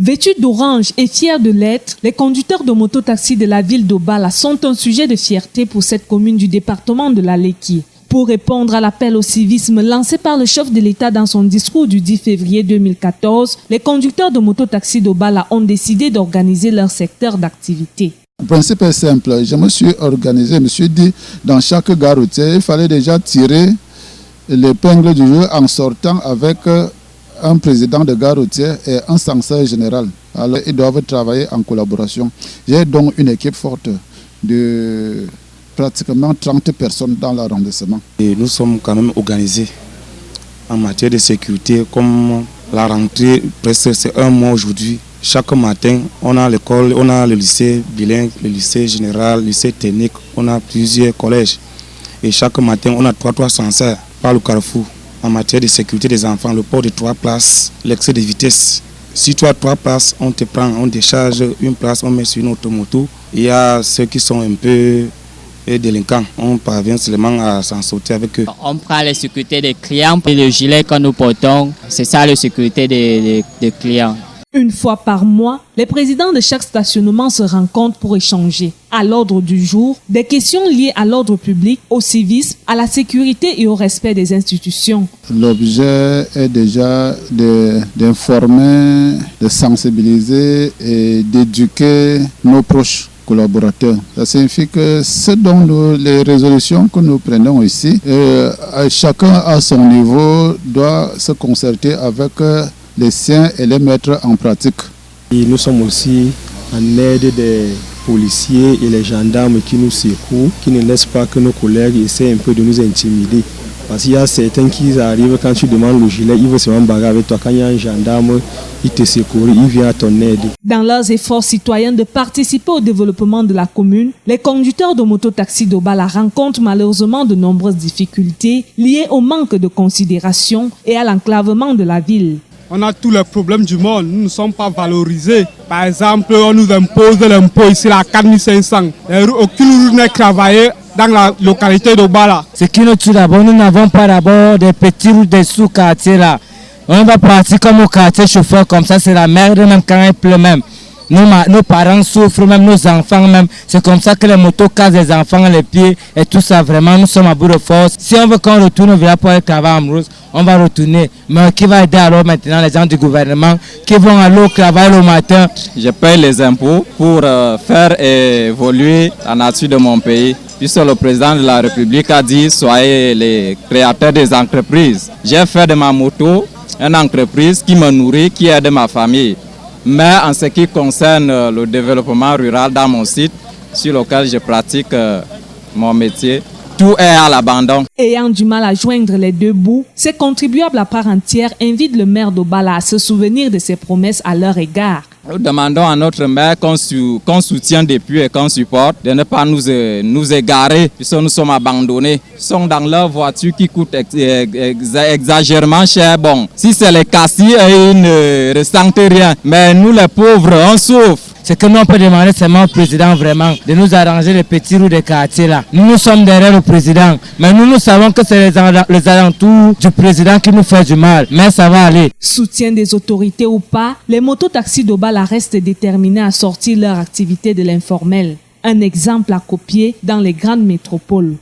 Vêtus d'orange et fiers de l'être, les conducteurs de mototaxi de la ville d'Obala sont un sujet de fierté pour cette commune du département de l'Aleki. Pour répondre à l'appel au civisme lancé par le chef de l'État dans son discours du 10 février 2014, les conducteurs de mototaxi d'Obala ont décidé d'organiser leur secteur d'activité. Le principe est simple. Je me suis organisé, je me suis dit, dans chaque gare routière, il fallait déjà tirer l'épingle du jeu en sortant avec un président de gare routière et un censeur général. Alors, ils doivent travailler en collaboration. J'ai donc une équipe forte de pratiquement 30 personnes dans l'arrondissement. Et nous sommes quand même organisés en matière de sécurité, comme la rentrée, presque c'est un mois aujourd'hui. Chaque matin, on a l'école, on a le lycée bilingue, le lycée général, le lycée technique, on a plusieurs collèges. Et chaque matin, on a trois censeurs par le carrefour. En matière de sécurité des enfants, le port de 3 places, l'excès de vitesse. Si tu as 3 places, on te prend, on décharge une place, on met sur une automoto. Il y a ceux qui sont un peu délinquants, on parvient seulement à s'en sortir avec eux. On prend la sécurité des clients et le gilet que nous portons, c'est ça la sécurité des clients. Une fois par mois, les présidents de chaque stationnement se rencontrent pour échanger. À l'ordre du jour, des questions liées à l'ordre public, au civisme, à la sécurité et au respect des institutions. L'objet est déjà d'informer, de sensibiliser et d'éduquer nos proches collaborateurs. Ça signifie que ce dont les résolutions que nous prenons ici, chacun à son niveau doit se concerter avec les siens et les mettre en pratique. Et nous sommes aussi en aide des policiers et les gendarmes qui nous secourent, qui ne laissent pas que nos collègues essaient un peu de nous intimider. Parce qu'il y a certains qui arrivent, quand tu demandes le gilet, ils vont se bagarrer avec toi. Quand il y a un gendarme, il te secourt, il vient à ton aide. Dans leurs efforts citoyens de participer au développement de la commune, les conducteurs de mototaxi d'Obala rencontrent malheureusement de nombreuses difficultés liées au manque de considération et à l'enclavement de la ville. On a tous les problèmes du monde, nous ne sommes pas valorisés. Par exemple, on nous impose l'impôt ici à 4500. Aucune route n'est travaillée dans la localité d'Obala. Ce qui nous tue d'abord, nous n'avons pas d'abord des petits routes des sous-quartiers là. On va partir comme au quartier chauffeur, comme ça c'est la merde même quand il pleut même. Nos parents souffrent, même nos enfants même. C'est comme ça que les motos cassent les enfants les pieds et tout ça. Vraiment, nous sommes à bout de force. Si on veut qu'on retourne au village pour aller travailler en Rose, on va retourner. Mais qui va aider alors maintenant les gens du gouvernement qui vont aller au travail le matin? Je paye les impôts pour faire évoluer la nature de mon pays. Puisque le président de la République a dit soyez les créateurs des entreprises. J'ai fait de ma moto une entreprise qui me nourrit, qui aide ma famille. Mais en ce qui concerne le développement rural dans mon site, sur lequel je pratique mon métier, tout est à l'abandon. Ayant du mal à joindre les deux bouts, ces contribuables à part entière invitent le maire d'Obala à se souvenir de ses promesses à leur égard. Nous demandons à notre maire qu'on soutienne depuis et qu'on supporte de ne pas nous égarer puisque nous sommes abandonnés. Ils sont dans leur voiture qui coûte exagérément cher. Bon, si c'est les cassis, ils ne ressentent rien. Mais nous les pauvres, on souffre. Ce que nous on peut demander seulement au président vraiment de nous arranger les petits roues des quartiers là. Nous sommes derrière le président, mais nous savons que c'est les alentours du président qui nous fait du mal, mais ça va aller. Soutien des autorités ou pas, les mototaxis d'Obala restent déterminés à sortir leur activité de l'informel. Un exemple à copier dans les grandes métropoles.